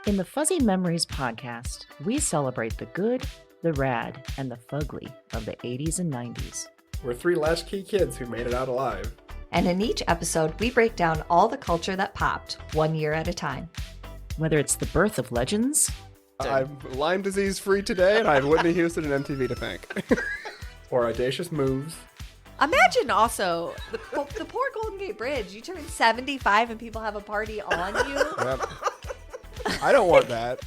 In the Fuzzy Memories podcast, we celebrate the good, the rad, and the fugly of the 80s and 90s. We're three latchkey kids who made it out alive. And in each episode, we break down all the culture that popped, 1 year at a time. Whether it's the birth of legends... I'm Lyme disease free today, and I have Whitney Houston and MTV to thank. Or audacious moves. Imagine also the poor Golden Gate Bridge. You turn 75 and people have a party on you. Yep. I don't want that.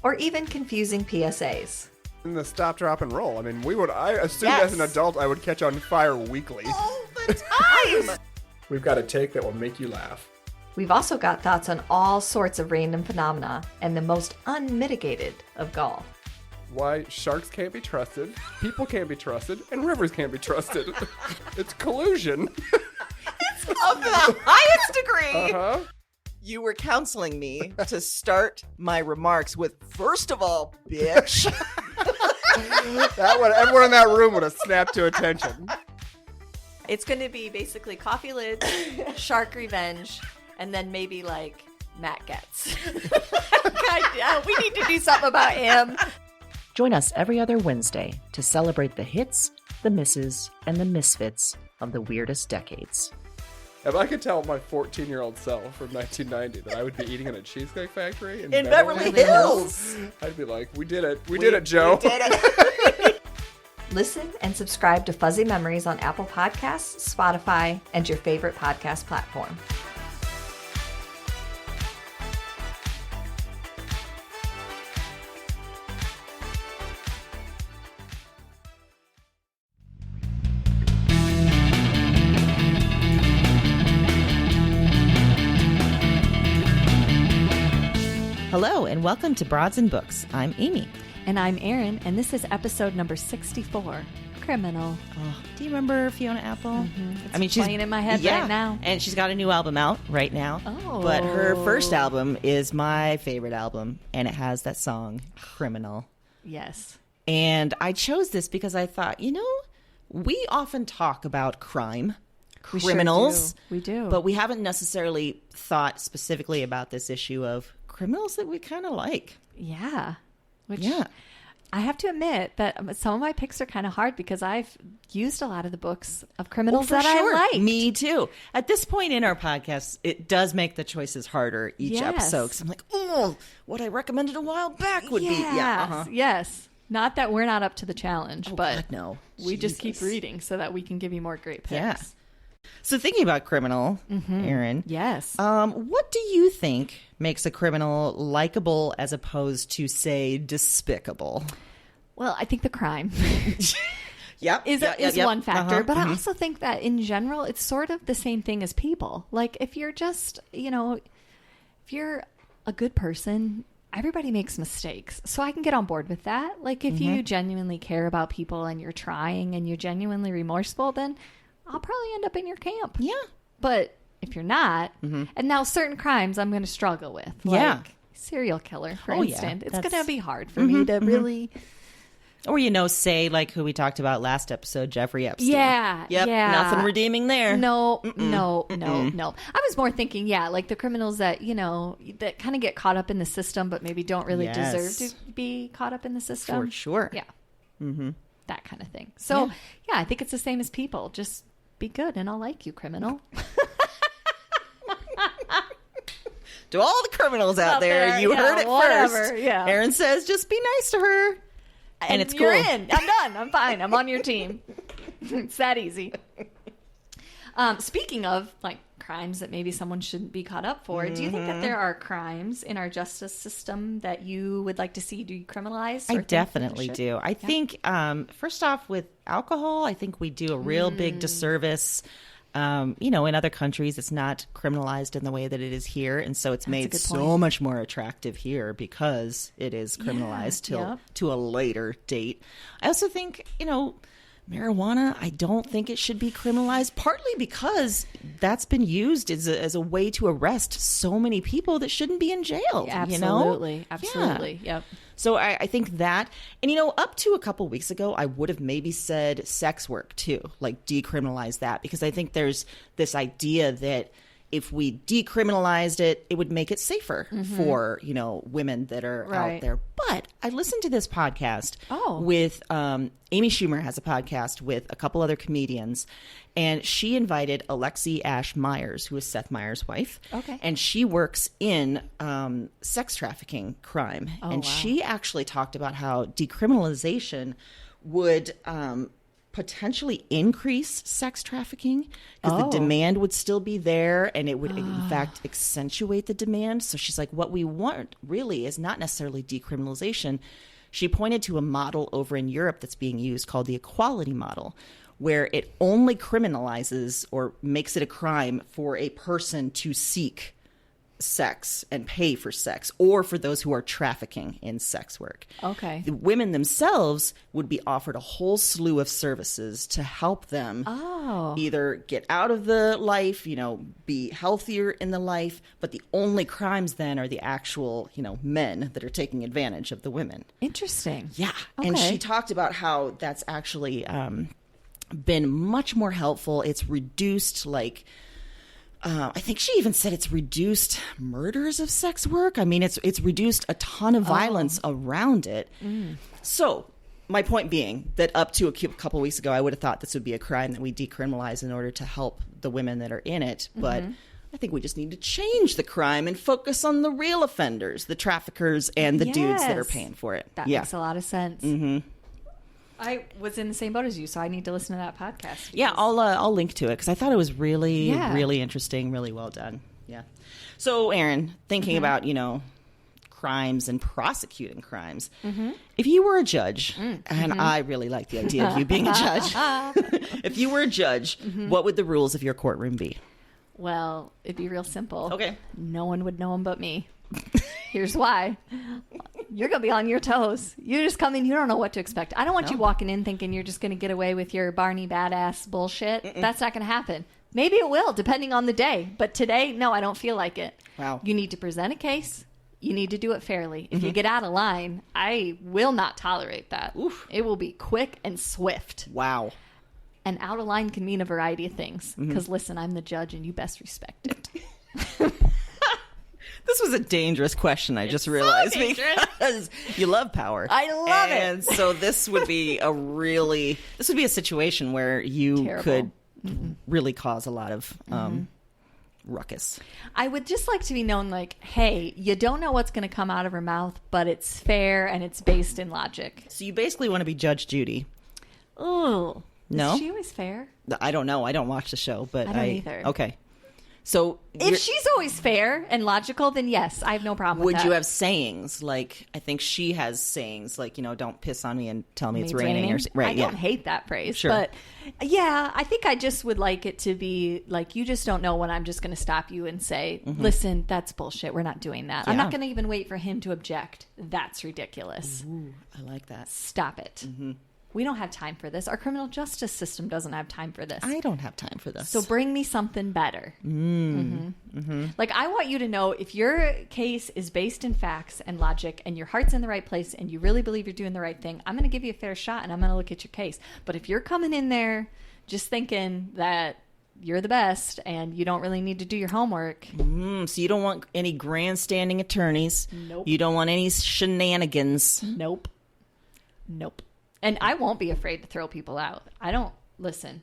Or even confusing PSAs. And the stop, drop, and roll. I mean, I assumed Yes. as an adult I would catch on fire weekly. All the time! We've got a take that will make you laugh. We've also got thoughts on all sorts of random phenomena and the most unmitigated of golf. Why sharks can't be trusted, people can't be trusted, and rivers can't be trusted. It's collusion. Of the highest degree. Uh-huh. You were counseling me to start my remarks with, first of all, bitch. Everyone in that room would have snapped to attention. It's going to be basically coffee lids, shark revenge, and then maybe like Matt Getz. God, we need to do something about him. Join us every other Wednesday to celebrate the hits, the misses, and the misfits of the weirdest decades. If I could tell my 14-year-old self from 1990 that I would be eating in a Cheesecake Factory in Beverly Hills. I'd be like, we did it. We did it, Joe. We did it. Listen and subscribe to Fuzzy Memories on Apple Podcasts, Spotify, and your favorite podcast platform. Hello, and welcome to Broads and Books. I'm Amy. And I'm Erin, and this is episode number 64, Criminal. Oh, do you remember Fiona Apple? Mm-hmm. She's playing in my head right now. And she's got a new album out right now. Oh. But her first album is my favorite album, and it has that song, Criminal. Yes. And I chose this because I thought, we often talk about crime, criminals. We do. But we haven't necessarily thought specifically about this issue of criminals that we kind of like. Yeah. Yeah. I have to admit that some of my picks are kind of hard because I've used a lot of the books of criminals that I like. Me too. At this point in our podcast, it does make the choices harder each episode. 'Cause I'm like, what I recommended a while back would be. Yeah. Uh-huh. Yes. Not that we're not up to the challenge, but God, no. We just keep reading so that we can give you more great picks. Yeah. So thinking about criminal, Erin. Yes. What do you think makes a criminal likable as opposed to, say, despicable? Well, I think the crime Yep. is one factor, Uh-huh. but I also think that in general, it's sort of the same thing as people. Like if you're just, if you're a good person, everybody makes mistakes. So I can get on board with that. Like if you genuinely care about people and you're trying and you're genuinely remorseful, then I'll probably end up in your camp. Yeah. But if you're not, and now certain crimes I'm going to struggle with. Like serial killer, for instance. It's going to be hard for me to really... Or, say, like who we talked about last episode, Jeffrey Epstein. Yeah. Yep. Yeah. Nothing redeeming there. No. I was more thinking, like the criminals that, that kind of get caught up in the system, but maybe don't really deserve to be caught up in the system. For sure. Yeah. Mm-hmm. That kind of thing. So, I think it's the same as people. Just be good and I'll like you, criminal. To all the criminals out there, you heard it first. Yeah. Erin says, just be nice to her. And it's you're cool. in. I'm done. I'm fine. I'm on your team. It's that easy. Speaking of like crimes that maybe someone shouldn't be caught up for, do you think that there are crimes in our justice system that you would like to see decriminalized? I definitely do. I think, first off, with alcohol, I think we do a real big disservice. In other countries, it's not criminalized in the way that it is here. And so it's made so much more attractive here because it is criminalized to a later date. I also think, marijuana, I don't think it should be criminalized, partly because that's been used as a way to arrest so many people that shouldn't be in jail. Absolutely. Absolutely. Yeah. Yep. So I think that, and up to a couple weeks ago, I would have maybe said sex work too, like decriminalize that, because I think there's this idea that if we decriminalized it, it would make it safer for, women that are out there. But I listened to this podcast with Amy Schumer has a podcast with a couple other comedians, and she invited Alexi Ash Myers, who is Seth Meyers' wife. Okay. And she works in sex trafficking crime. And she actually talked about how decriminalization would potentially increase sex trafficking because the demand would still be there, and it would in fact accentuate the demand. So she's like, what we want really is not necessarily decriminalization. She pointed to a model over in Europe that's being used called the equality model, where it only criminalizes or makes it a crime for a person to seek sex and pay for sex, or for those who are trafficking in sex work. Okay. The women themselves would be offered a whole slew of services to help them either get out of the life, be healthier in the life, but the only crimes then are the actual, men that are taking advantage of the women. Interesting. Yeah. Okay. And she talked about how that's actually been much more helpful. It's reduced I think she even said it's reduced murders of sex work. I mean, it's reduced a ton of violence around it. So my point being that up to a couple of weeks ago, I would have thought this would be a crime that we decriminalize in order to help the women that are in it. But I think we just need to change the crime and focus on the real offenders, the traffickers and the dudes that are paying for it. That makes a lot of sense. I was in the same boat as you, so I need to listen to that podcast. Yeah, I'll link to it because I thought it was really, really interesting, really well done. Yeah. So, Erin, thinking about, crimes and prosecuting crimes, if you were a judge, and I really like the idea of you being a judge, if you were a judge, what would the rules of your courtroom be? Well, it'd be real simple. Okay. No one would know them but me. Here's why. You're going to be on your toes. You just come in, you don't know what to expect. I don't want you walking in thinking you're just going to get away with your Barney badass bullshit. That's not going to happen. Maybe it will, depending on the day. But today, no, I don't feel like it. Wow. You need to present a case. You need to do it fairly. If you get out of line, I will not tolerate that. Oof. It will be quick and swift. Wow. And out of line can mean a variety of things. Because listen, I'm the judge and you best respect it. This was a dangerous question, I just realized, because you love power. I love it. And so this would be a situation where you could really cause a lot of ruckus. I would just like to be known hey, you don't know what's going to come out of her mouth, but it's fair and it's based in logic. So you basically want to be Judge Judy. Oh. No? Is she always fair? I don't know. I don't watch the show, but I don't either. Okay. So if she's always fair and logical, then yes, I have no problem with that. Would you have sayings I think she has sayings don't piss on me and tell me it's raining. I don't hate that phrase. Sure. But yeah, I think I just would like it to be you just don't know when I'm just going to stop you and say, listen, that's bullshit. We're not doing that. Yeah. I'm not going to even wait for him to object. That's ridiculous. Ooh, I like that. Stop it. We don't have time for this. Our criminal justice system doesn't have time for this. I don't have time for this. So bring me something better. I want you to know if your case is based in facts and logic and your heart's in the right place and you really believe you're doing the right thing, I'm going to give you a fair shot and I'm going to look at your case. But if you're coming in there just thinking that you're the best and you don't really need to do your homework. So you don't want any grandstanding attorneys. Nope. You don't want any shenanigans. Nope. And I won't be afraid to throw people out. I don't listen.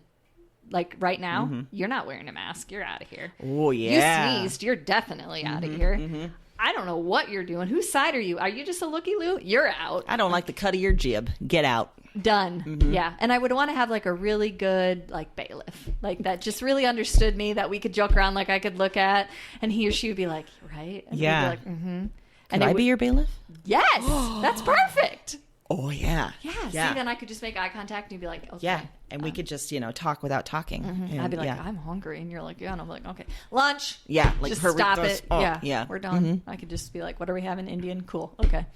Right now, you're not wearing a mask. You're out of here. Oh, yeah. You sneezed. You're definitely out of here. I don't know what you're doing. Whose side are you? Are you just a looky-loo? You're out. I don't like the cut of your jib. Get out. Done. Yeah. And I would want to have a really good bailiff. That just really understood me, that we could joke around, I could look at, and he or she would be like, right? And yeah. we'd be like, Could I be your bailiff? Yes. That's perfect. Oh, yeah. Yeah. See, then I could just make eye contact and you'd be like, okay. Yeah. And we could just, talk without talking. And, I'd be like, I'm hungry. And you're like, yeah. And I'm like, okay. Lunch. Yeah. Just stop it. Oh, yeah. We're done. I could just be like, what are we having? Indian? Cool. Okay.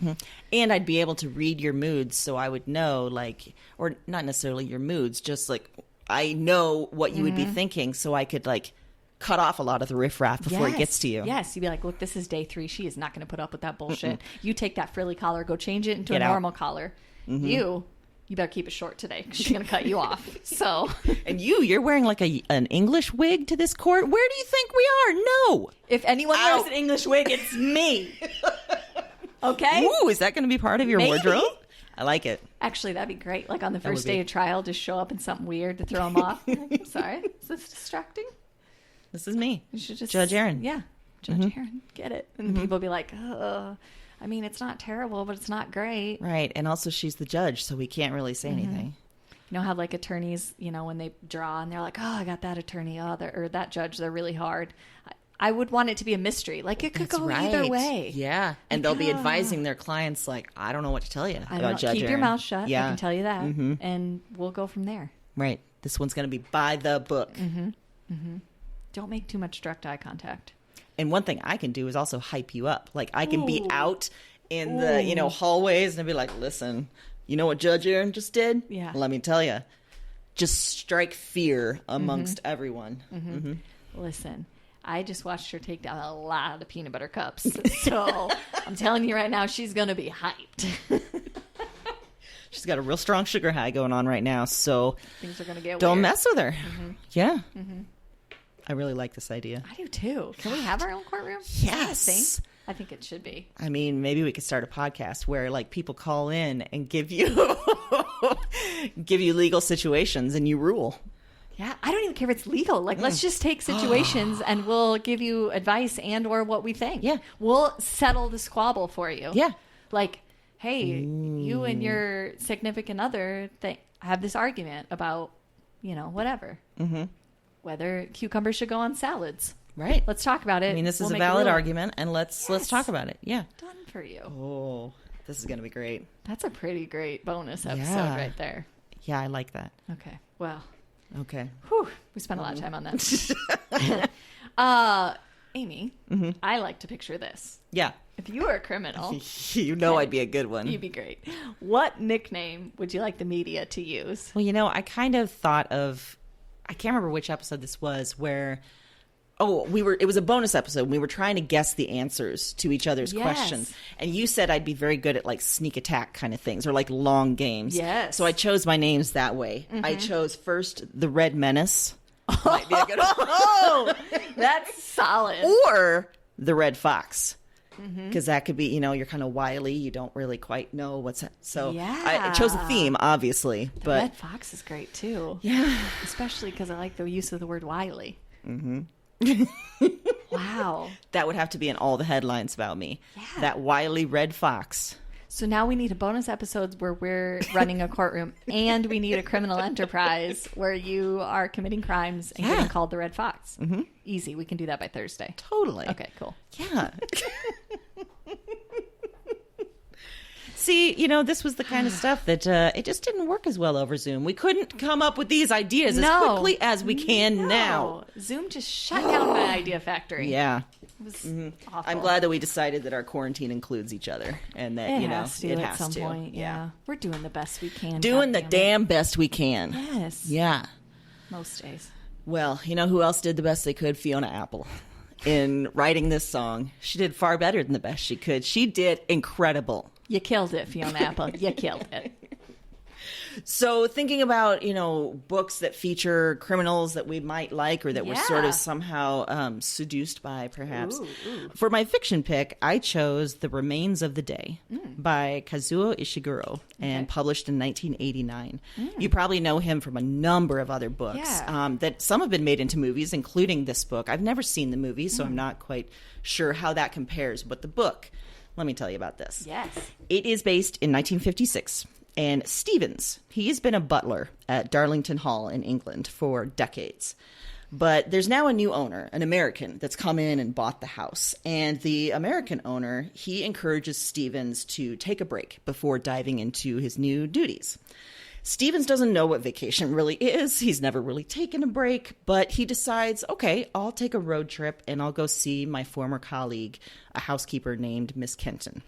And I'd be able to read your moods so I would know, or not necessarily your moods, just I know what you would be thinking so I could, cut off a lot of the riffraff before it gets to you. Yes. You'd be like, look, this is day 3. She is not going to put up with that bullshit. You take that frilly collar, go change it into a Get out. normal collar. You you better keep it short today because she's going to cut you off. So, And you're wearing like an English wig to this court. Where do you think we are? No. if anyone wears an English wig, it's me. Okay? Ooh, is that going to be part of your Maybe. wardrobe? I like it. Actually, that'd be great. Like on the would first be. day of trial, just show up in something weird to throw them off. I'm sorry. Is this distracting? This is me. You should just Judge Aaron. Yeah, Judge Aaron, get it. And people will be like, I mean, it's not terrible, but it's not great. Right. And also she's the judge, so we can't really say anything. You know how like attorneys, when they draw and they're like, oh, I got that attorney, or that judge, they're really hard. I would want it to be a mystery. Like it could That's go right. either way. Yeah. And they'll be advising their clients like, I don't know what to tell you I about don't Judge keep your Aaron. mouth shut. Yeah. I can tell you that, and we'll go from there. Right. This one's going to be by the book. Don't make too much direct eye contact. And one thing I can do is also hype you up. Like I can be out in the, hallways and be like, listen, you know what Judge Aaron just did? Yeah. Let me tell you. Just strike fear amongst everyone. Listen, I just watched her take down a lot of peanut butter cups. So I'm telling you right now, she's going to be hyped. She's got a real strong sugar high going on right now. So Things are going to get don't weird. mess with her. Yeah. I really like this idea. I do too. Can we have our own courtroom? Is that a Yes. thing? I think it should be. I mean, maybe we could start a podcast where like people call in and give you give you legal situations and you rule. Yeah, I don't even care if it's legal. Like, let's just take situations and we'll give you advice and or what we think. Yeah. We'll settle the squabble for you. Yeah. Like, hey, you and your significant other have this argument about, whatever. Mm-hmm. Whether cucumbers should go on salads. Right. Let's talk about it. I mean, this is We'll a make valid ruling. argument and let's talk about it. Yeah. Done for you. Oh, this is going to be great. That's a pretty great bonus episode Yeah. right there. Yeah, I like that. Okay. Well, Okay. whew, we spent a lot of time on that. Amy, I like to picture this. Yeah. If you were a criminal, You know I'd be a good one. you'd be great. What nickname would you like the media to use? Well, I kind of thought of, I can't remember which episode this was where, it was a bonus episode. We were trying to guess the answers to each other's Yes. questions. And you said I'd be very good at like sneak attack kind of things or like long games. Yes. So I chose my names that way. I chose first the Red Menace. Might be a good one. Oh, that's solid. Or the Red Fox. Because that could be, you're kind of wily. You don't really quite know what's... So I chose a theme, obviously. The but Red Fox is great too. yeah. Especially because I like the use of the word wily. Wow. That would have to be in all the headlines about me. Yeah. That wily red fox. So now we need a bonus episodes where we're running a courtroom and we need a criminal enterprise where you are committing crimes and Yeah. getting called the Red Fox. Mm-hmm. Easy. We can do that by Thursday. Totally. Okay, cool. Yeah. See, this was the kind of stuff that it just didn't work as well over Zoom. We couldn't come up with these ideas as quickly as we can now. Zoom just shut down my idea factory. Yeah. It was awful. I'm glad that we decided that our quarantine includes each other and that, It has to it at has some to. point. Yeah. We're doing the best we can. Doing the goddammit. damn best we can. Yes. Yeah. Most days. Well, you know who else did the best they could? Fiona Apple. In writing this song, she did far better than the best she could. She did incredible. You killed it, Fiona Apple. You killed it. So thinking about, books that feature criminals that we might like or that we're sort Yeah. of somehow seduced by, perhaps. Ooh. For my fiction pick, I chose The Remains of the Day by Kazuo Ishiguro and published in 1989. You probably know him from a number of other books Yeah. that some have been made into movies, including this book. I've never seen the movie, so I'm not quite sure how that compares. But the book, let me tell you about this. Yes. It is based in 1956. And Stevens, he has been a butler at Darlington Hall in England for decades. But there's now a new owner, an American, that's come in and bought the house. And the American owner, he encourages Stevens to take a break before diving into his new duties. Stevens doesn't know what vacation really is. He's never really taken a break, but he decides, okay, I'll take a road trip and I'll go see my former colleague, a housekeeper named Miss Kenton.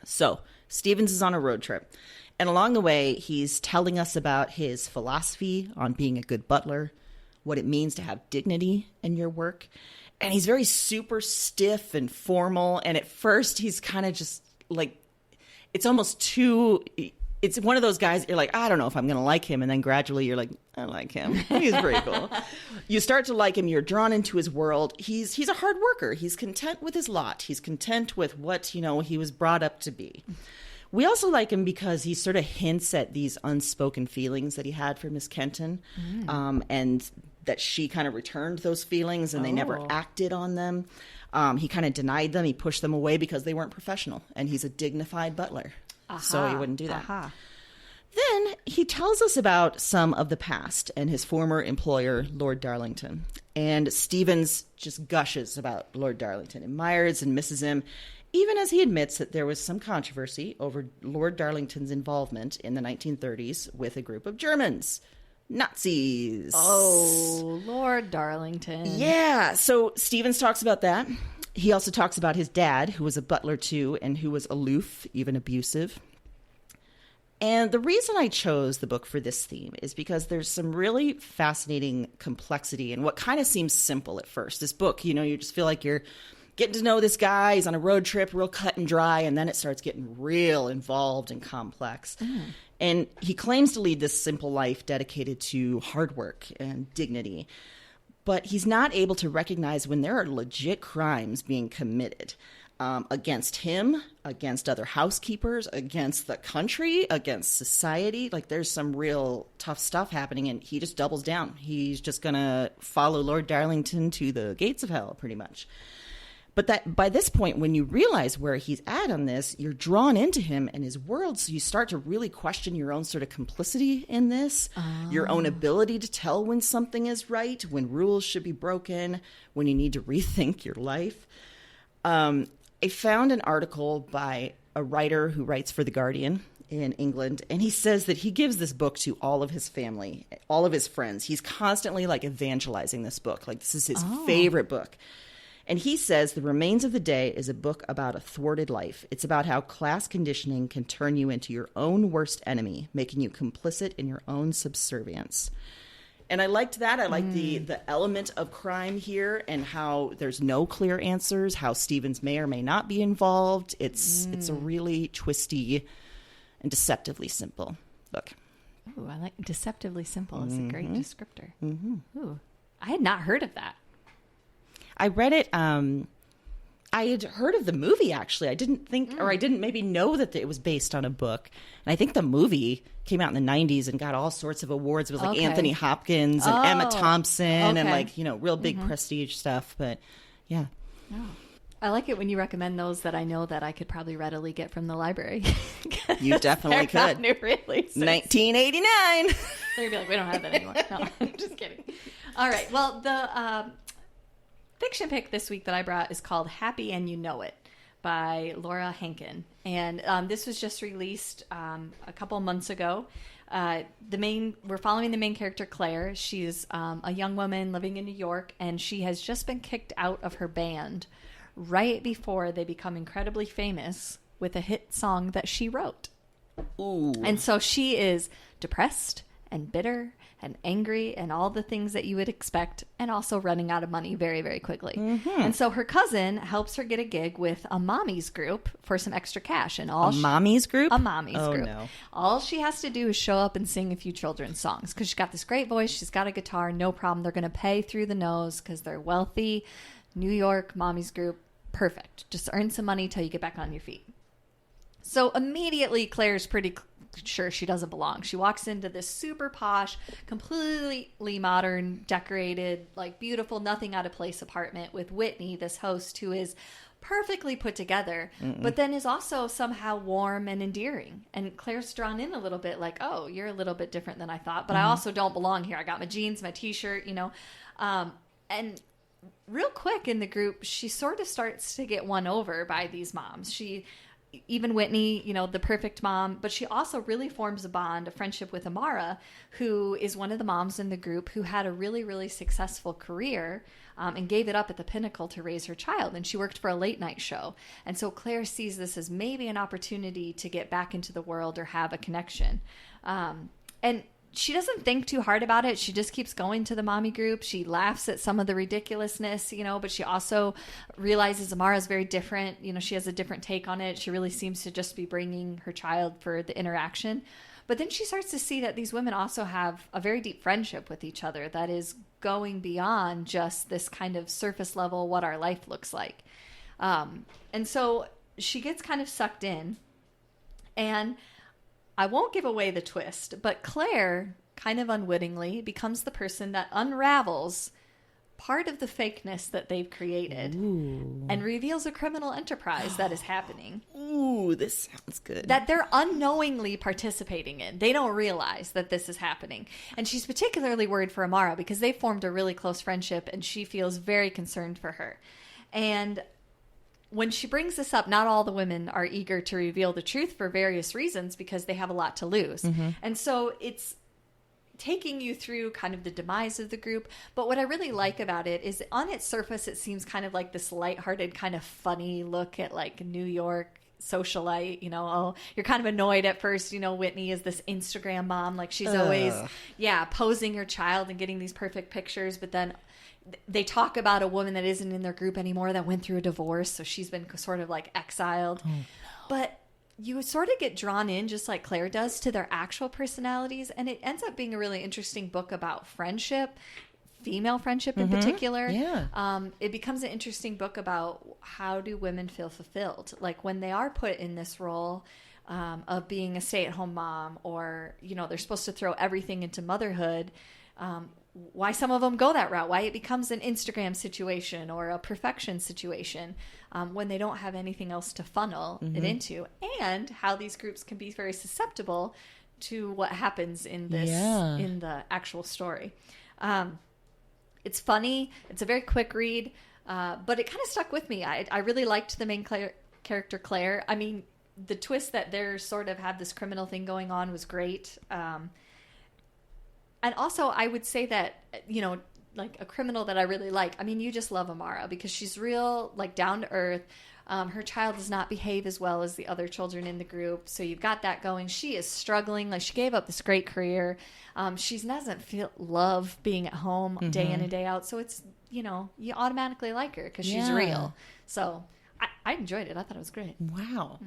So Stevens is on a road trip. And along the way, he's telling us about his philosophy on being a good butler, what it means to have dignity in your work. And he's very super stiff and formal. And at first, he's kind of just like, it's almost too it's one of those guys, you're like, I don't know if I'm going to like him. And then gradually you're like, I like him. He's pretty cool. You start to like him. You're drawn into his world. He's a hard worker. He's content with his lot. He's content with what, he was brought up to be. We also like him because he sort of hints at these unspoken feelings that he had for Miss Kenton, and that she kind of returned those feelings and they never acted on them. He kind of denied them. He pushed them away because they weren't professional. And he's a dignified butler. So he wouldn't do that. Then he tells us about some of the past and his former employer, Lord Darlington. And Stevens just gushes about Lord Darlington, admires and misses him, even as he admits that there was some controversy over Lord Darlington's involvement in the 1930s with a group of Germans. Nazis. Oh, Lord Darlington. Yeah. So Stevens talks about that. He also talks about his dad, who was a butler too, and who was aloof, even abusive. And the reason I chose the book for this theme is because there's some really fascinating complexity in what kind of seems simple at first. This book, you just feel like you're getting to know this guy. He's on a road trip, real cut and dry, and then it starts getting real involved and complex. And he claims to lead this simple life dedicated to hard work and dignity. But he's not able to recognize when there are legit crimes being committed against him, against other housekeepers, against the country, against society. Like, there's some real tough stuff happening, and he just doubles down. He's just going to follow Lord Darlington to the gates of hell, pretty much. But that by this point, when you realize where he's at on this, you're drawn into him and his world. So you start to really question your own sort of complicity in this, your own ability to tell when something is right, when rules should be broken, when you need to rethink your life. I found an article by a writer who writes for The Guardian in England, and he says that he gives this book to all of his family, all of his friends. He's constantly evangelizing this book. This is his favorite book. And he says The Remains of the Day is a book about a thwarted life. It's about how class conditioning can turn you into your own worst enemy, making you complicit in your own subservience. And I liked that. I liked the element of crime here and how there's no clear answers, how Stevens may or may not be involved. It's a really twisty and deceptively simple book. Ooh, I like deceptively simple. It's a great descriptor. Ooh, I had not heard of that. I read it. I had heard of the movie, actually. I didn't think, or I didn't maybe know that it was based on a book. And I think the movie came out in the 90s and got all sorts of awards. It was Anthony Hopkins and Emma Thompson and real big prestige stuff. But yeah. Oh. I like it when you recommend those that I know that I could probably readily get from the library. You definitely could. New releases. 1989. They're going to be like, we don't have that anymore. No, I'm just kidding. All right. Well, the fiction pick this week that I brought is called Happy and You Know It by Laura Hankin. And this was just released a couple months ago. We're following the main character, Claire. She's a young woman living in New York, and she has just been kicked out of her band right before they become incredibly famous with a hit song that she wrote. Ooh. And so she is depressed and bitter and angry and all the things that you would expect, and also running out of money very, very quickly. And so her cousin helps her get a gig with a mommy's group for some extra cash. And all mommy's group? A mommy's group. No. All she has to do is show up and sing a few children's songs because she's got this great voice. She's got a guitar. No problem. They're going to pay through the nose because they're wealthy. New York mommy's group. Perfect. Just earn some money till you get back on your feet. So immediately Claire's pretty sure she doesn't belong. She walks into this super posh, completely modern, decorated, beautiful, nothing out of place apartment with Whitney, this host who is perfectly put together, but then is also somehow warm and endearing. And Claire's drawn in a little bit oh, you're a little bit different than I thought, but I also don't belong here. I got my jeans, my t-shirt, and real quick in the group, she sort of starts to get won over by these moms. Even Whitney, the perfect mom, but she also really forms a bond, a friendship with Amara, who is one of the moms in the group who had a really, really successful career and gave it up at the pinnacle to raise her child. And she worked for a late night show. And so Claire sees this as maybe an opportunity to get back into the world or have a connection. And she doesn't think too hard about it. She just keeps going to the mommy group. She laughs at some of the ridiculousness, but she also realizes Amara's very different. She has a different take on it. She really seems to just be bringing her child for the interaction. But then she starts to see that these women also have a very deep friendship with each other that is going beyond just this kind of surface level, what our life looks like. And so she gets kind of sucked in. And I won't give away the twist, but Claire, kind of unwittingly, becomes the person that unravels part of the fakeness that they've created and reveals a criminal enterprise that is happening. Ooh, this sounds good. That they're unknowingly participating in. They don't realize that this is happening. And she's particularly worried for Amara because they formed a really close friendship and she feels very concerned for her. And when she brings this up, not all the women are eager to reveal the truth for various reasons because they have a lot to lose. And so it's taking you through kind of the demise of the group. But what I really like about it is on its surface, it seems kind of like this lighthearted, kind of funny look at like New York socialite, you're kind of annoyed at first, Whitney is this Instagram mom. Like she's always, posing her child and getting these perfect pictures. But then they talk about a woman that isn't in their group anymore that went through a divorce. So she's been sort of like exiled. But you sort of get drawn in, just like Claire does, to their actual personalities. And it ends up being a really interesting book about friendship, female friendship in particular. It becomes an interesting book about how do women feel fulfilled? Like when they are put in this role of being a stay-at-home mom or, they're supposed to throw everything into motherhood, why some of them go that route, why it becomes an Instagram situation or a perfection situation when they don't have anything else to funnel it into, and how these groups can be very susceptible to what happens in this in the actual story. It's funny. It's a very quick read, but it kind of stuck with me. I really liked the main character, Claire. I mean, the twist that they're sort of had this criminal thing going on was great. And also, I would say that, like a criminal that I really like, I mean, you just love Amara because she's real, like down to earth. Her child does not behave as well as the other children in the group. So you've got that going. She is struggling. Like she gave up this great career. She doesn't love being at home day in and day out. So it's, you automatically like her because she's real. So I enjoyed it. I thought it was great. Wow.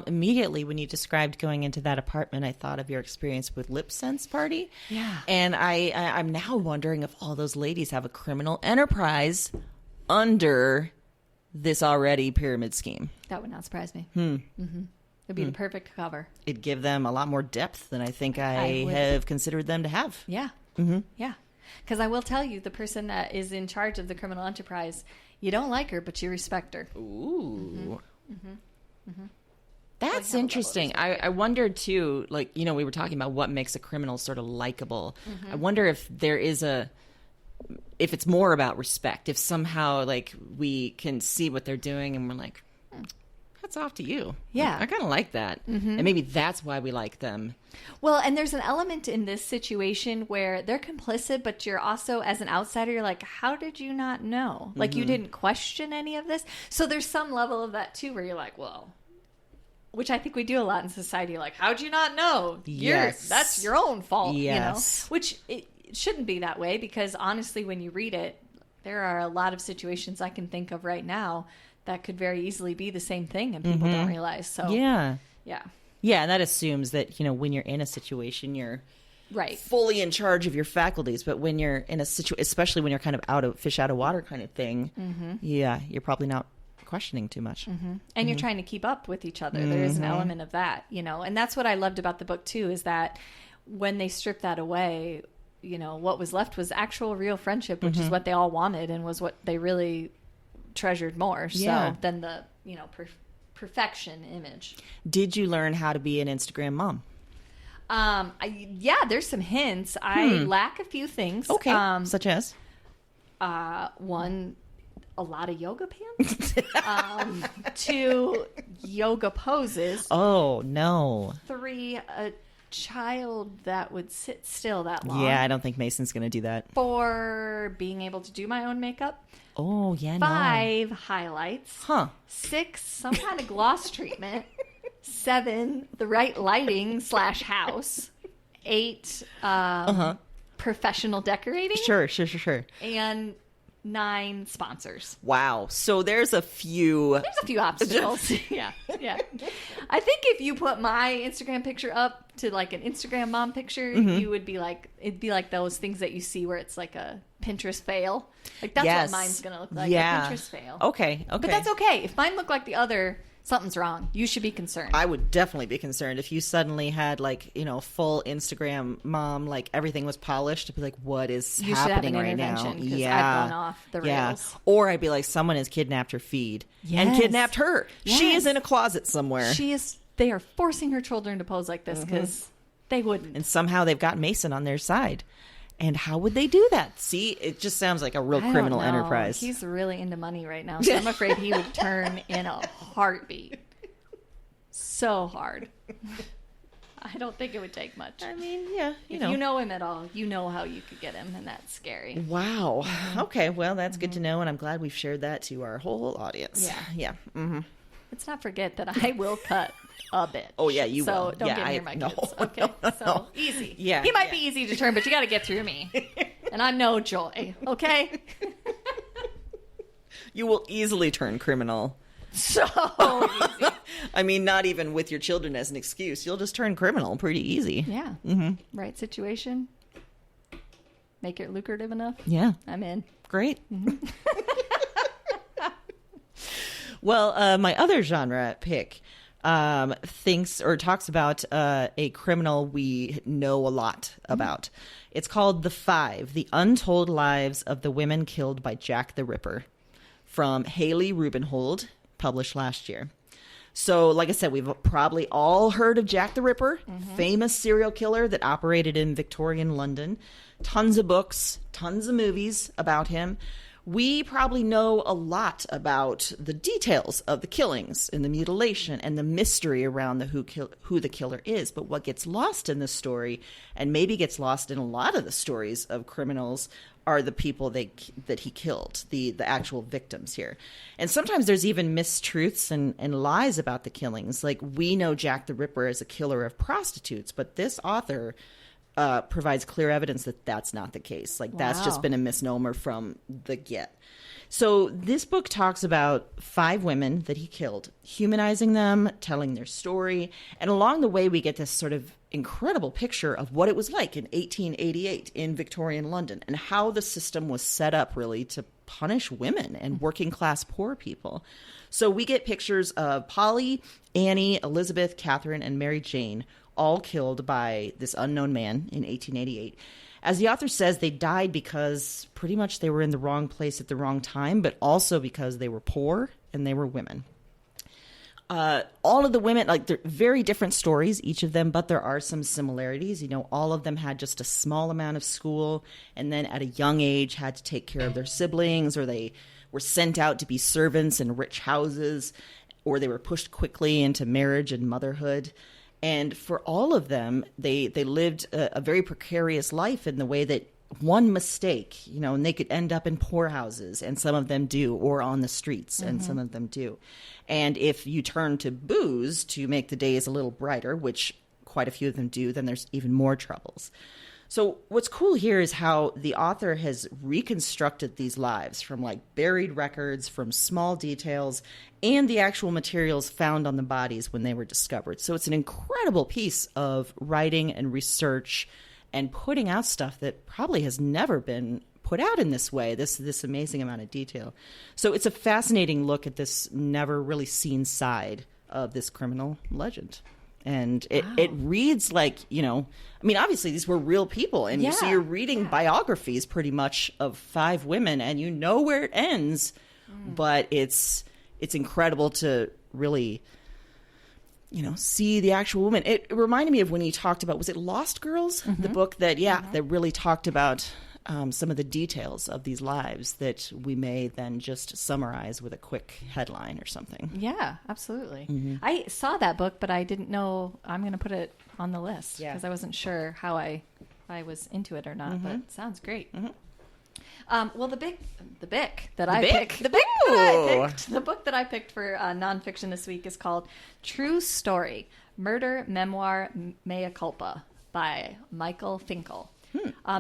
Immediately when you described going into that apartment, I thought of your experience with Lip Sense Party. Yeah. And I'm now wondering if all those ladies have a criminal enterprise under this already pyramid scheme. That would not surprise me. It'd be the perfect cover. It'd give them a lot more depth than I think I have considered them to have. Yeah. Yeah. Because I will tell you, the person that is in charge of the criminal enterprise, you don't like her, but you respect her. Ooh. That's interesting. I wondered too, like, we were talking about what makes a criminal sort of likable. I wonder if if it's more about respect, if somehow like we can see what they're doing and we're like, hats off to you. Yeah. I kind of like that. And maybe that's why we like them. Well, and there's an element in this situation where they're complicit, but you're also, as an outsider, you're like, how did you not know? Like, you didn't question any of this? So there's some level of that, too, where you're like, well, which I think we do a lot in society. Like, how'd you not know? That's your own fault, Which it shouldn't be that way, because honestly, when you read it, there are a lot of situations I can think of right now that could very easily be the same thing and people don't realize. So yeah, and that assumes that when you're in a situation, you're fully in charge of your faculties. But when you're in a situation, especially when you're kind of fish out of water kind of thing, you're probably not questioning too much. And you're trying to keep up with each other. There is an element of that, and that's what I loved about the book too, is that when they stripped that away, what was left was actual real friendship, which is what they all wanted and was what they really treasured more so than the perfection image. Did you learn how to be an Instagram mom? There's some hints. I lack a few things. Okay, such as? One, a lot of yoga pants. 2, yoga poses. Oh, no. 3, a child that would sit still that long. Yeah, I don't think Mason's going to do that. 4, being able to do my own makeup. Oh, yeah, 5, highlights. 6, some kind of gloss treatment. 7, the right lighting /house. 8 professional decorating. Sure. And 9 sponsors. Wow. So there's a few. There's a few obstacles. yeah. I think if you put my Instagram picture up to like an Instagram mom picture, you would be like, it'd be like those things that you see where it's like a Pinterest fail. Like that's what mine's going to look like. Yeah. A Pinterest fail. Okay. But that's okay. If mine look like the other, something's wrong. You should be concerned. I would definitely be concerned if you suddenly had like, full Instagram mom, like everything was polished. To be like, what is you should have happening an right now? intervention because I've gone off the rails. Or I'd be like, someone has kidnapped her feed and kidnapped her. Yes. She is in a closet somewhere. They are forcing her children to pose like this because they wouldn't. And somehow they've got Mason on their side. And how would they do that? See, it just sounds like a real criminal enterprise. He's really into money right now, so I'm afraid he would turn in a heartbeat. So hard. I don't think it would take much. I mean, yeah, If you know him at all, you know how you could get him, and that's scary. Wow. Okay, well, that's good to know, and I'm glad we've shared that to our whole audience. Yeah. Mm-hmm. Let's not forget that I will cut a bit. Oh, yeah, you will. So don't get near my kids. Okay, so easy. Yeah, he might be easy to turn, but you got to get through me. And I'm no Joy, okay? You will easily turn criminal. So easy. I mean, not even with your children as an excuse. You'll just turn criminal pretty easy. Yeah. Right situation. Make it lucrative enough. Yeah. I'm in. Great. Well, my other genre pick talks about a criminal we know a lot about. It's called The Five: The Untold Lives of the Women Killed by Jack the Ripper, from Haley Rubenhold, published last year. So, like I said, we've probably all heard of Jack the Ripper, famous serial killer that operated in Victorian London. Tons of books, tons of movies about him. We probably know a lot about the details of the killings and the mutilation and the mystery around who the killer is. But what gets lost in this story, and maybe gets lost in a lot of the stories of criminals, are the people that he killed, the actual victims here. And sometimes there's even mistruths and lies about the killings. Like, we know Jack the Ripper as a killer of prostitutes, but this author provides clear evidence that that's not the case. Like, that's just been a misnomer from the get. So this book talks about 5 women that he killed, humanizing them, telling their story. And along the way, we get this sort of incredible picture of what it was like in 1888 in Victorian London and how the system was set up really to punish women and working class poor people. So we get pictures of Polly, Annie, Elizabeth, Catherine, and Mary Jane, all killed by this unknown man in 1888. As the author says, they died because pretty much they were in the wrong place at the wrong time, but also because they were poor and they were women. All of the women, like, they're very different stories, each of them, but there are some similarities. All of them had just a small amount of school, and then at a young age had to take care of their siblings, or they were sent out to be servants in rich houses, or they were pushed quickly into marriage and motherhood. And for all of them, they lived a very precarious life in the way that one mistake, and they could end up in poorhouses, and some of them do, or on the streets, and some of them do. And if you turn to booze to make the days a little brighter, which quite a few of them do, then there's even more troubles. So what's cool here is how the author has reconstructed these lives from like buried records, from small details, and the actual materials found on the bodies when they were discovered. So it's an incredible piece of writing and research and putting out stuff that probably has never been put out in this way, this amazing amount of detail. So it's a fascinating look at this never really seen side of this criminal legend. And it reads like, obviously these were real people. And so you're reading biographies pretty much of 5 women, and you know where it ends. But it's incredible to really, see the actual woman. It reminded me of when you talked about, was it Lost Girls? The book that, that really talked about some of the details of these lives that we may then just summarize with a quick headline or something. Yeah, absolutely. I saw that book, but I didn't know. I'm going to put it on the list because I wasn't sure how I was into it or not, but it sounds great. Well, the book that I picked for nonfiction this week is called True Story: Murder, Memoir, Mea Culpa by Michael Finkel.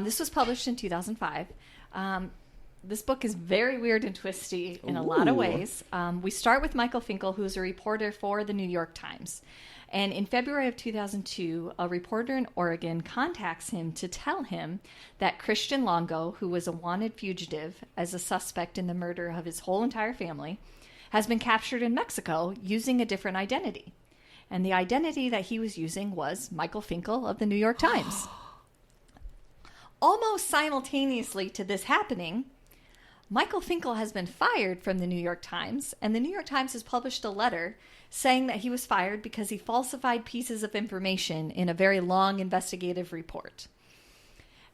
This was published in 2005. This book is very weird and twisty in a lot of ways. We start with Michael Finkel, who's a reporter for the New York Times. And in February of 2002, a reporter in Oregon contacts him to tell him that Christian Longo, who was a wanted fugitive as a suspect in the murder of his whole entire family, has been captured in Mexico using a different identity. And the identity that he was using was Michael Finkel of the New York Times. Almost simultaneously to this happening, Michael Finkel has been fired from the New York Times, and the New York Times has published a letter saying that he was fired because he falsified pieces of information in a very long investigative report.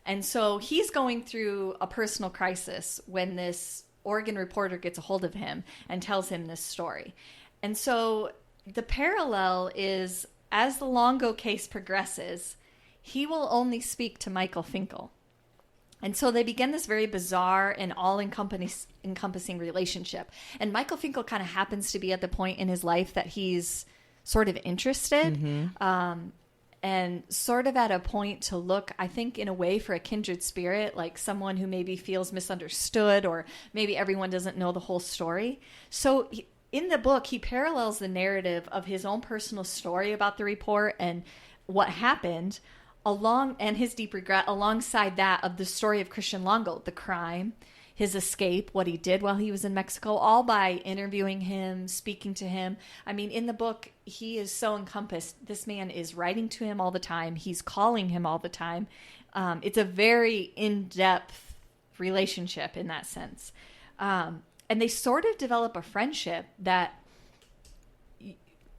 And so he's going through a personal crisis when this Oregon reporter gets a hold of him and tells him this story. And so the parallel is, as the Longo case progresses, he will only speak to Michael Finkel. And so they begin this very bizarre and all-encompassing relationship. And Michael Finkel kind of happens to be at the point in his life that he's sort of interested and sort of at a point to look, I think, in a way for a kindred spirit, like someone who maybe feels misunderstood or maybe everyone doesn't know the whole story. So in the book, he parallels the narrative of his own personal story about the report and what happened and his deep regret alongside that of the story of Christian Longo, the crime, his escape, what he did while he was in Mexico, all by interviewing him, speaking to him. I mean, in the book, he is so encompassed. This man is writing to him all the time. He's calling him all the time. It's a very in-depth relationship in that sense. And they sort of develop a friendship that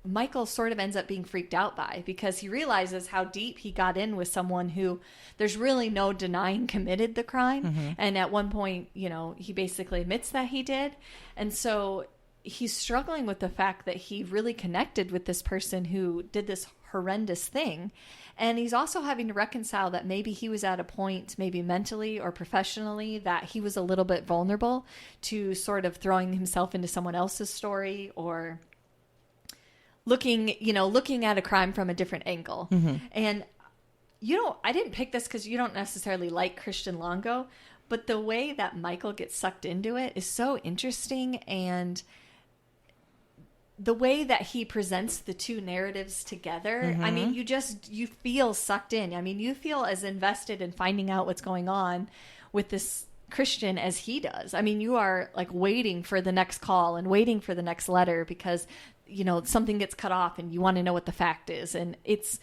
Michael sort of ends up being freaked out by, because he realizes how deep he got in with someone who there's really no denying committed the crime. And at one point, he basically admits that he did. And so he's struggling with the fact that he really connected with this person who did this horrendous thing. And he's also having to reconcile that maybe he was at a point, maybe mentally or professionally, that he was a little bit vulnerable to sort of throwing himself into someone else's story or looking at a crime from a different angle. And, I didn't pick this because you don't necessarily like Christian Longo, but the way that Michael gets sucked into it is so interesting. And the way that he presents the two narratives together, I mean, you feel sucked in. I mean, you feel as invested in finding out what's going on with this Christian as he does. I mean, you are like waiting for the next call and waiting for the next letter because something gets cut off and you want to know what the fact is. And it's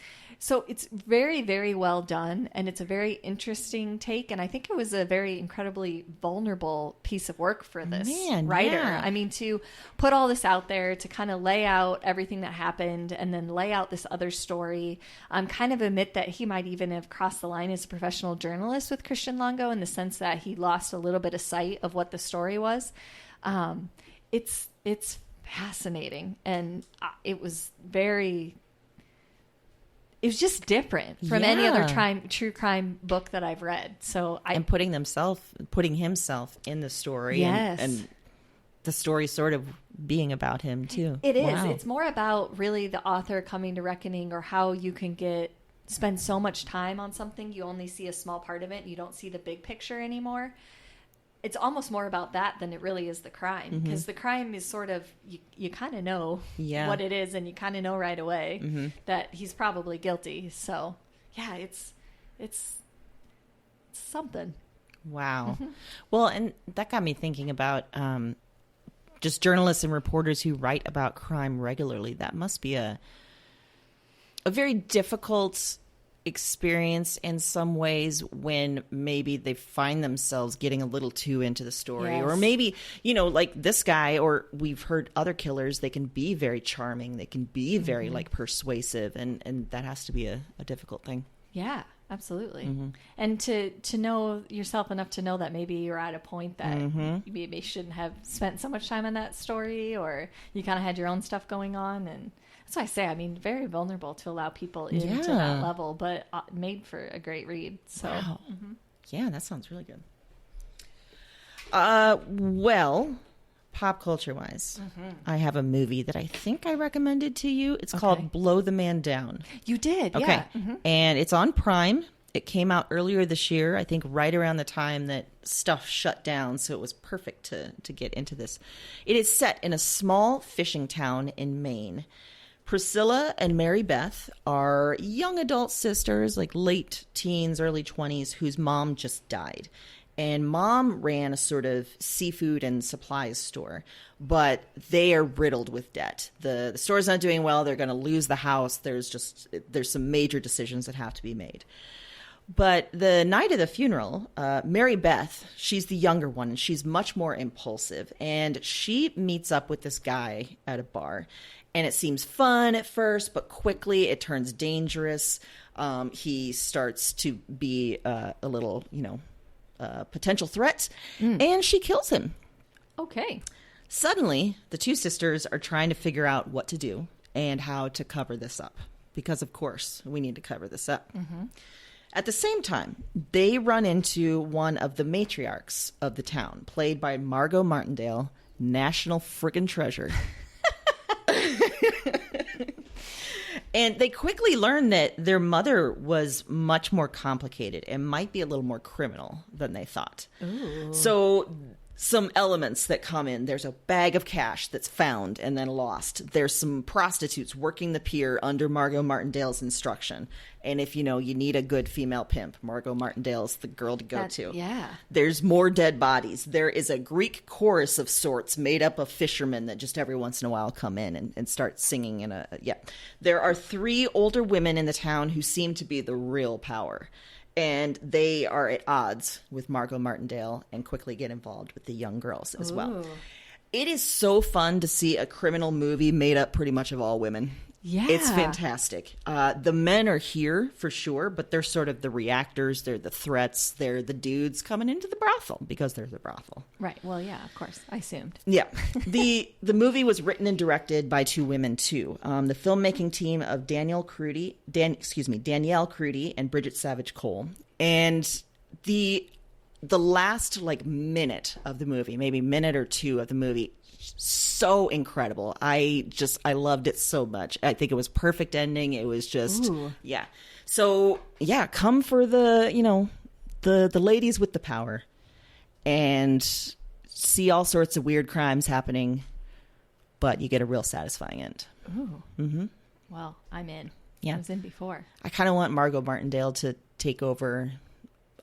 very, very well done. And it's a very interesting take. And I think it was a very incredibly vulnerable piece of work for this writer. Yeah. I mean, to put all this out there, to kind of lay out everything that happened and then lay out this other story, kind of admit that he might even have crossed the line as a professional journalist with Christian Longo in the sense that he lost a little bit of sight of what the story was. It's fascinating, and it was just different from any other true crime book that I've read. So and putting himself in the story, and the story sort of being about him too. It is. Wow. It's more about really the author coming to reckoning, or how you can spend so much time on something you only see a small part of it, and you don't see the big picture anymore. It's almost more about that than it really is the crime, because the crime is sort of, you kind of know what it is, and you kind of know right away that he's probably guilty. So yeah, it's something. Wow. Well, and that got me thinking about just journalists and reporters who write about crime regularly. That must be a very difficult experience in some ways, when maybe they find themselves getting a little too into the story, or maybe, like this guy, or we've heard other killers, they can be very charming, they can be very persuasive, and that has to be a difficult thing. Yeah, absolutely. And to know yourself enough to know that maybe you're at a point that you maybe shouldn't have spent so much time on that story, or you kind of had your own stuff going on. And that's why I say, I mean, very vulnerable to allow people into that level, but made for a great read. So, yeah, that sounds really good. Well, pop culture wise, I have a movie that I think I recommended to you. It's called Blow the Man Down. You did, Okay. yeah. And it's on Prime. It came out earlier this year, I think right around the time that stuff shut down, so it was perfect to get into this. It is set in a small fishing town in Maine. Priscilla and Mary Beth are young adult sisters, like late teens, early 20s, whose mom just died. And mom ran a sort of seafood and supplies store, but they are riddled with debt. The store's not doing well. They're going to lose the house. There's some major decisions that have to be made. But the night of the funeral, Mary Beth, she's the younger one, and she's much more impulsive. And she meets up with this guy at a bar. And it seems fun at first, but quickly it turns dangerous. He starts to be a little, potential threat. And she kills him. Okay. Suddenly, the two sisters are trying to figure out what to do and how to cover this up. Because, of course, we need to cover this up. At the same time, they run into one of the matriarchs of the town, played by Margot Martindale, national friggin' treasure. And they quickly learn that their mother was much more complicated and might be a little more criminal than they thought. Ooh. So some elements that come in. There's a bag of cash that's found and then lost. There's some prostitutes working the pier under Margot Martindale's instruction. And if you need a good female pimp, Margot Martindale's the girl to go to. Yeah. There's more dead bodies. There is a Greek chorus of sorts made up of fishermen that just every once in a while come in and start singing. There are 3 older women in the town who seem to be the real power. And they are at odds with Margot Martindale and quickly get involved with the young girls as well. It is so fun to see a criminal movie made up pretty much of all women. Yeah. It's fantastic. The men are here for sure, but they're sort of the reactors. They're the threats. They're the dudes coming into the brothel because there's a brothel. Right. Well, yeah, of course. I assumed. Yeah. The movie was written and directed by 2 women too. The filmmaking team of Danielle Crudy and Bridget Savage Cole. And the last minute of the movie, maybe minute or 2 of the movie, so incredible. I loved it so much. I think it was perfect ending. It was just yeah. So yeah, come for the the ladies with the power and see all sorts of weird crimes happening, but you get a real satisfying end. Ooh. Mm-hmm. Well, I'm in. Yeah. I was in before. I kind of want Margot Martindale to take over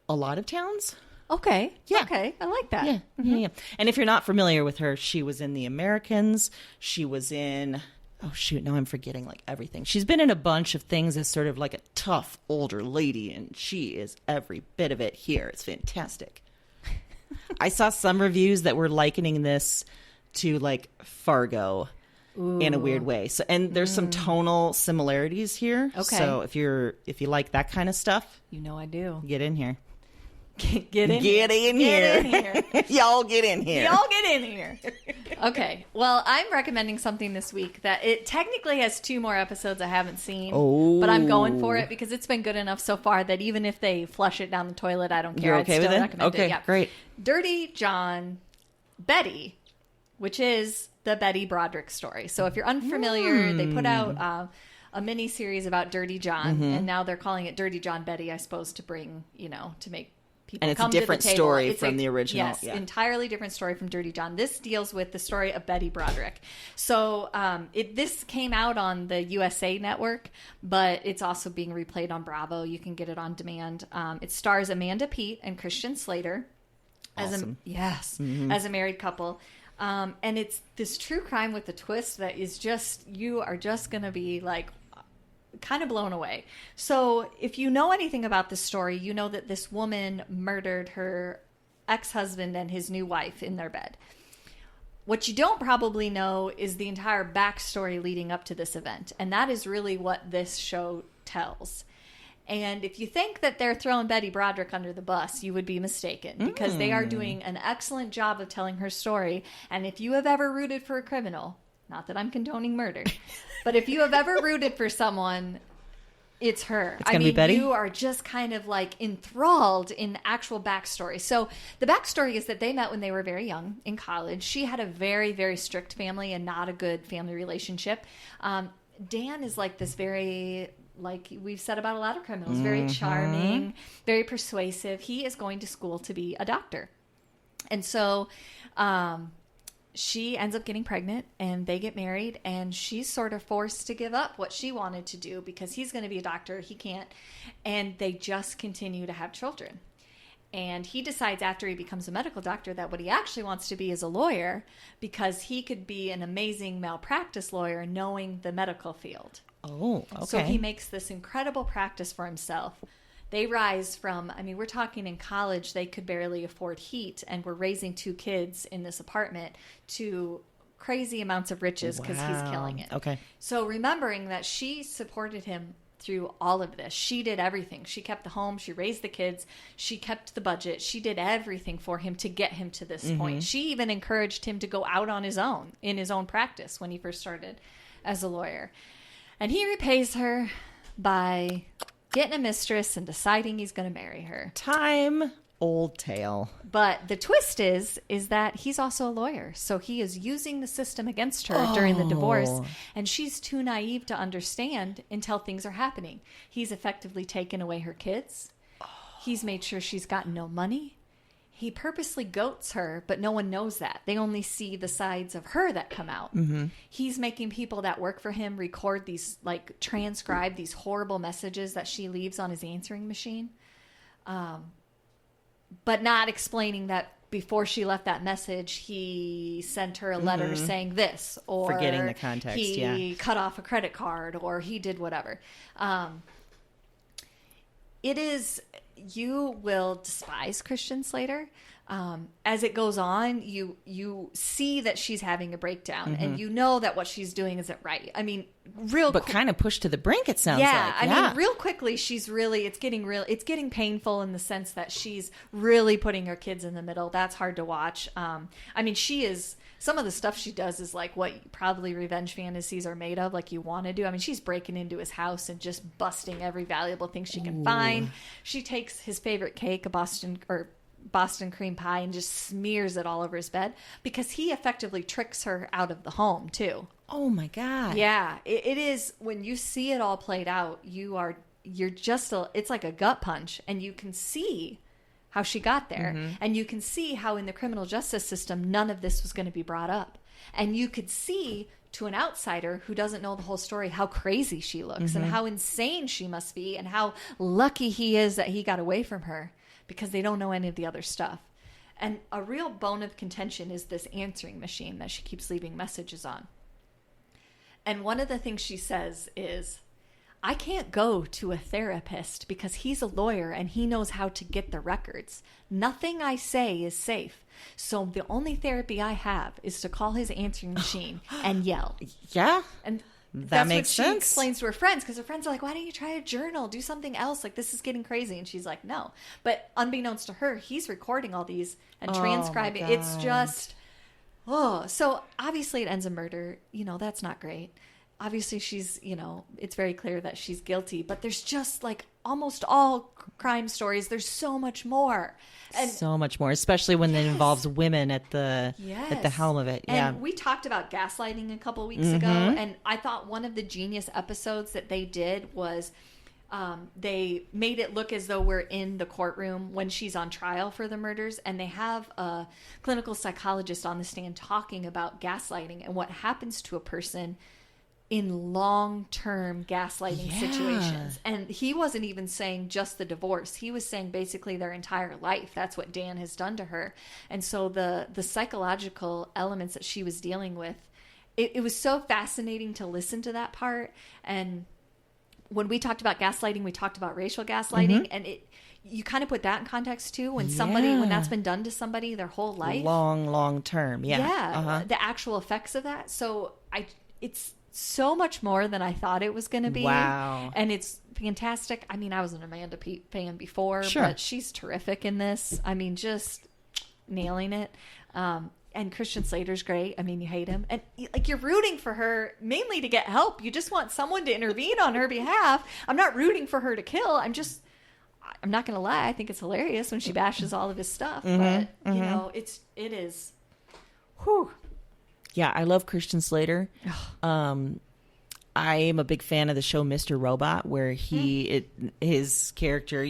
a lot of towns. Okay. Yeah. Okay. I like that. Yeah. Yeah. And if you're not familiar with her, she was in The Americans. She was in, oh shoot, now I'm forgetting everything. She's been in a bunch of things as sort of like a tough older lady, and she is every bit of it here. It's fantastic. I saw some reviews that were likening this to Fargo. Ooh. In a weird way. So, and there's some tonal similarities here. Okay. So if you like that kind of stuff, I do. get in here. Get in here. Get in here. Y'all get in here. Y'all get in here. Okay. Well, I'm recommending something this week that it technically has 2 more episodes I haven't seen. Oh. But I'm going for it because it's been good enough so far that even if they flush it down the toilet, I don't care. You're okay I'd still with it? recommend Okay, it. Yeah. great. Dirty John Betty, which is the Betty Broderick story. So if you're unfamiliar, they put out a mini series about Dirty John, and now they're calling it Dirty John Betty, I suppose, to bring, to make people and it's come a different to the table. story It's from the original. Yes, yeah. entirely different story from Dirty John. This deals with the story of Betty Broderick. So this came out on the USA Network, but it's also being replayed on Bravo. You can get it on demand. It stars Amanda Peet and Christian Slater Awesome. as a married couple. And it's this true crime with a twist that is just, you are just going to be kind of blown away. So if you know anything about this story, you know that this woman murdered her ex-husband and his new wife in their bed. What you don't probably know is the entire backstory leading up to this event. And that is really what this show tells. And if you think that they're throwing Betty Broderick under the bus, you would be mistaken, because they are doing an excellent job of telling her story. And if you have ever rooted for a criminal, not that I'm condoning murder, but if you have ever rooted for someone It's her. It's gonna be Betty? You are just kind of like enthralled in the actual backstory. So the backstory is that they met when they were very young in college. She had a very, very strict family and not a good family relationship. Dan is like this very, like we've said about a lot of criminals, very charming, very persuasive. He is going to school to be a doctor. And so she ends up getting pregnant and they get married, and she's sort of forced to give up what she wanted to do because he's going to be a doctor. He can't. And they just continue to have children. And he decides after he becomes a medical doctor that what he actually wants to be is a lawyer, because he could be an amazing malpractice lawyer knowing the medical field. Oh, okay. So he makes this incredible practice for himself. They rise from, I mean, we're talking in college, they could barely afford heat and were raising 2 kids in this apartment to crazy amounts of riches because he's killing it. Okay. So remembering that she supported him through all of this. She did everything. She kept the home. She raised the kids. She kept the budget. She did everything for him to get him to this point. She even encouraged him to go out on his own, in his own practice when he first started as a lawyer. And he repays her by getting a mistress and deciding he's going to marry her. Time old tale. But the twist is that he's also a lawyer. So he is using the system against her during the divorce. And she's too naive to understand until things are happening. He's effectively taken away her kids. He's made sure she's got no money. He purposely goats her, but no one knows that. They only see the sides of her that come out. He's making people that work for him record these, like transcribe these horrible messages that she leaves on his answering machine. But not explaining that before she left that message, he sent her a letter saying this, or forgetting the context, he cut off a credit card, or he did whatever. It is, you will despise Christian Slater. As it goes on, you see that she's having a breakdown, and you know that what she's doing isn't right. I mean, but kind of pushed to the brink, it sounds like. I mean, real quickly, she's really, it's getting painful in the sense that she's really putting her kids in the middle. That's hard to watch. I mean, some of the stuff she does is like what probably revenge fantasies are made of, like you want to do. I mean, she's breaking into his house and just busting every valuable thing she can find. She takes his favorite cake, a Boston cream pie, and just smears it all over his bed because he effectively tricks her out of the home too. Oh my God. Yeah, it is. When you see it all played out, it's like a gut punch, and you can see how she got there. And you can see how in the criminal justice system, none of this was going to be brought up. And you could see to an outsider who doesn't know the whole story, how crazy she looks and how insane she must be, and how lucky he is that he got away from her, because they don't know any of the other stuff. And a real bone of contention is this answering machine that she keeps leaving messages on. And one of the things she says is, I can't go to a therapist because he's a lawyer and he knows how to get the records. Nothing I say is safe. So the only therapy I have is to call his answering machine and yell. Yeah. And that makes sense. She explains to her friends, because her friends are like, why don't you try a journal? Do something else. Like, this is getting crazy. And she's like, no. But unbeknownst to her, he's recording all these and transcribing. It's just, so obviously it ends in murder. That's not great. Obviously she's, it's very clear that she's guilty, but there's just like almost all crime stories. There's so much more. And so much more, especially when it involves women at the helm of it. Yeah. And we talked about gaslighting a couple weeks ago, and I thought one of the genius episodes that they did was they made it look as though we're in the courtroom when she's on trial for the murders, and they have a clinical psychologist on the stand talking about gaslighting and what happens to a person in long-term gaslighting situations. And he wasn't even saying just the divorce. He was saying basically their entire life. That's what Dan has done to her. And so the psychological elements that she was dealing with, it was so fascinating to listen to that part. And when we talked about gaslighting, we talked about racial gaslighting, and you kind of put that in context too. When when that's been done to somebody their whole life, long term, the actual effects of that. So it's so much more than I thought it was going to be. Wow. And it's fantastic. I mean, I was an Amanda Peet fan before, but she's terrific in this. I mean, just nailing it. And Christian Slater's great. I mean, you hate him. And like you're rooting for her mainly to get help. You just want someone to intervene on her behalf. I'm not rooting for her to kill. I'm not going to lie. I think it's hilarious when she bashes all of his stuff. But, you know, it is. Whew. Yeah, I love Christian Slater. I am a big fan of the show Mr. Robot, where his character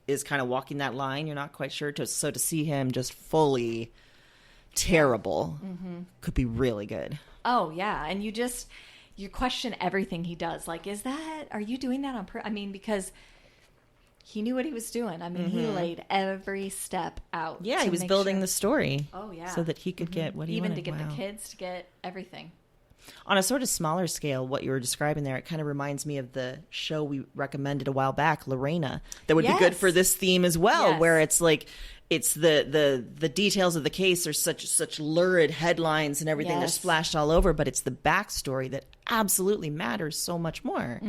is kind of walking that line. You're not quite sure. So to see him just fully terrible could be really good. Oh, yeah. And you question everything he does. Like, are you doing that on purpose? I mean, because he knew what he was doing. I mean, he laid every step out. Yeah, he was building the story. Oh, yeah. So that he could get what he wanted. Even to get the kids to get everything. On a sort of smaller scale, what you were describing there, it kind of reminds me of the show we recommended a while back, Lorena, that would be good for this theme as well, where it's like, it's the details of the case are such lurid headlines and everything. They're splashed all over, but it's the backstory that absolutely matters so much more.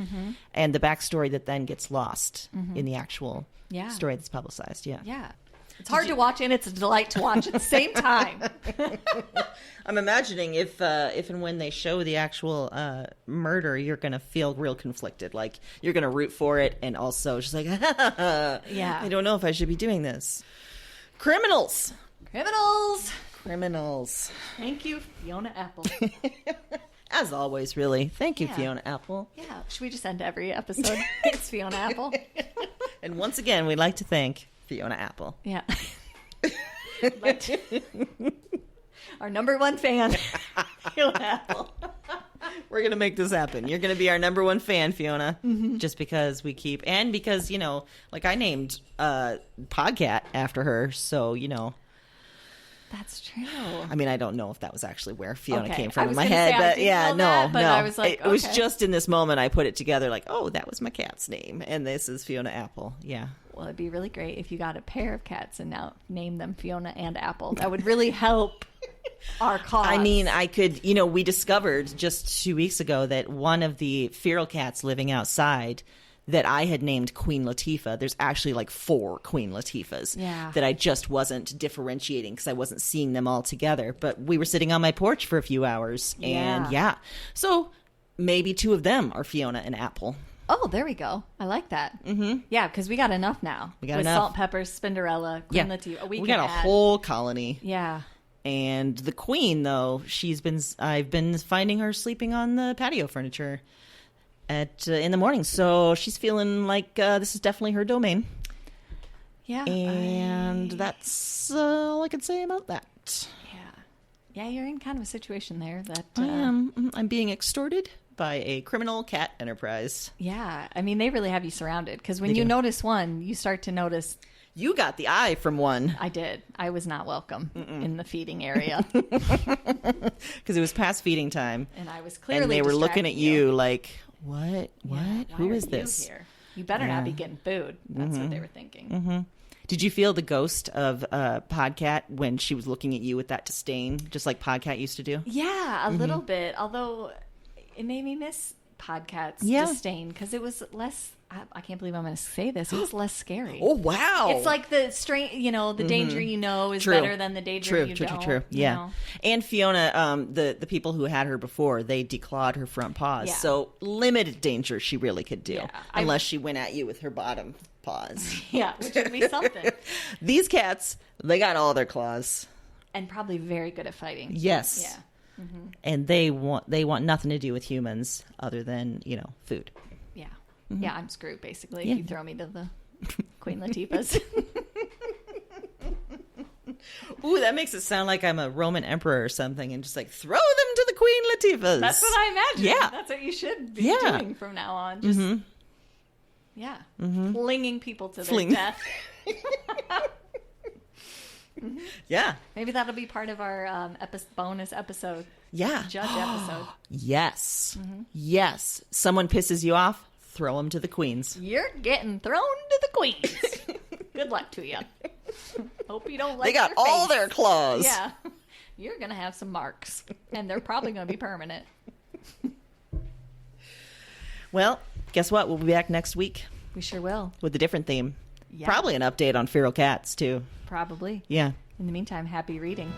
And the backstory that then gets lost in the actual story that's publicized. Yeah. It's hard to watch, and it's a delight to watch at the same time. I'm imagining if and when they show the actual murder, you're going to feel real conflicted. Like, you're going to root for it, and also just like, I don't know if I should be doing this. Criminals. Thank you, Fiona Apple. As always, really. Thank you, Fiona Apple. Yeah. Should we just end every episode? Thanks, Fiona Apple. And once again, we'd like to thank Fiona Apple. Yeah. Our number one fan, Fiona Apple. We're going to make this happen. You're going to be our number one fan, Fiona. Just because because, you know, like I named Podcat after her. So, you know. That's true. I mean, I don't know if that was actually where Fiona came from in my head. But no. I was like, it was just in this moment I put it together like, oh, that was my cat's name. And this is Fiona Apple. Yeah. Well, it'd be really great if you got a pair of cats and now name them Fiona and Apple. That would really help our cause. I mean, I could, we discovered just 2 weeks ago that one of the feral cats living outside that I had named Queen Latifah, there's actually like 4 Queen Latifahs that I just wasn't differentiating because I wasn't seeing them all together. But we were sitting on my porch for a few hours. And so maybe 2 of them are Fiona and Apple. Oh, there we go. I like that. Mm-hmm. Yeah, because we got enough now. We got with enough. Salt, Pepper, Spinderella, Queen Latifah. We got a whole colony. Yeah. And the Queen, though, I've been finding her sleeping on the patio furniture in the morning. So she's feeling like this is definitely her domain. Yeah. And that's all I can say about that. Yeah, you're in kind of a situation there that I am. I'm being extorted by a criminal cat enterprise. Yeah, I mean, they really have you surrounded because when you notice one, you start to notice. You got the eye from one. I did. I was not welcome in the feeding area because it was past feeding time, and I was clearly. And they were looking at you like, "What? Yeah, Who is this? Here? You better not be getting food." That's what they were thinking. Mm-hmm. Did you feel the ghost of Podcat when she was looking at you with that disdain, just like Podcat used to do? Yeah, a little bit. Although it made me miss Podcat's disdain because it was less. I can't believe I'm going to say this. It was less scary. Oh, wow. It's like the the danger is better than the danger you don't. True. Yeah. And Fiona, the people who had her before, they declawed her front paws. Yeah. So limited danger she really could do. Yeah. Unless she went at you with her bottom paws. Yeah, which would be something. These cats, they got all their claws. And probably very good at fighting. Yes. Yeah. Mm-hmm. And they want nothing to do with humans other than, food. Yeah. Mm-hmm. Yeah, I'm screwed, basically, if you throw me to the Queen Latifahs. Ooh, that makes it sound like I'm a Roman emperor or something and just like throw them to the Queen Latifahs. That's what I imagine. Yeah. That's what you should be doing from now on. Just, flinging people to their death. Yeah. Maybe that'll be part of our bonus episode. Yeah. Judge episode. Yes. Mm-hmm. Yes. Someone pisses you off, throw them to the queens. You're getting thrown to the queens. Good luck to you. Hope you don't like They got your all face. their claws. Yeah. You're going to have some marks, and they're probably going to be permanent. Well, guess what? We'll be back next week. We sure will. With a different theme. Yeah. Probably an update on feral cats, too. Probably. Yeah. In the meantime, happy reading.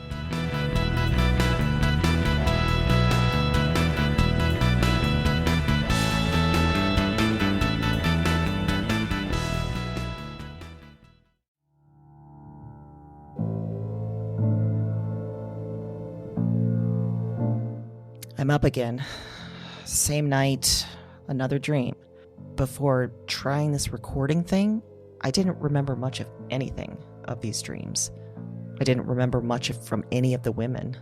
I'm up again. Same night, another dream. Before trying this recording thing, I didn't remember much of anything of these dreams. I didn't remember much from any of the women.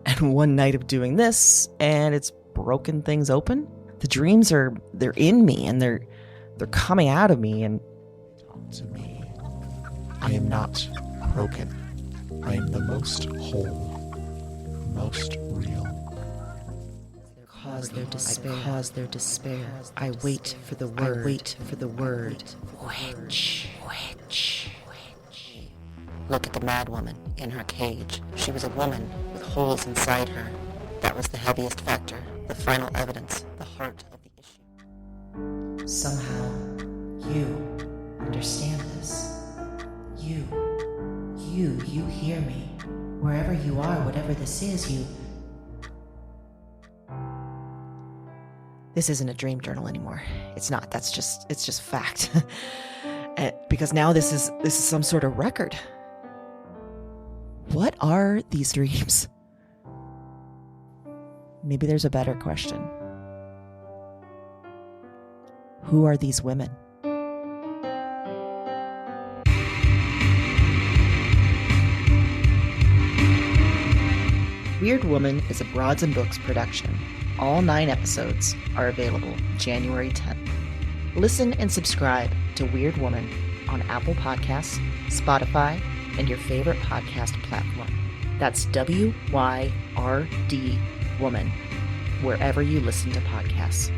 And one night of doing this, and it's broken things open. The dreams they're in me, and they're coming out of me, and Talk to me. I am not broken. I am the most whole, most real. Cause their despair. I wait for the word. Witch. Look at the mad woman in her cage. She was a woman with holes inside her. That was the heaviest factor, the final evidence, the heart of the issue. Somehow, you understand this. You hear me. Wherever you are, whatever this is, you... this isn't a dream journal anymore. It's not. It's just fact. Because now this is some sort of record. What are these dreams? Maybe there's a better question. Who are these women? Weird Woman is a Broads and Books production. All 9 episodes are available January 10th. Listen and subscribe to Weird Woman on Apple Podcasts, Spotify, and your favorite podcast platform. That's WYRD Woman, wherever you listen to podcasts.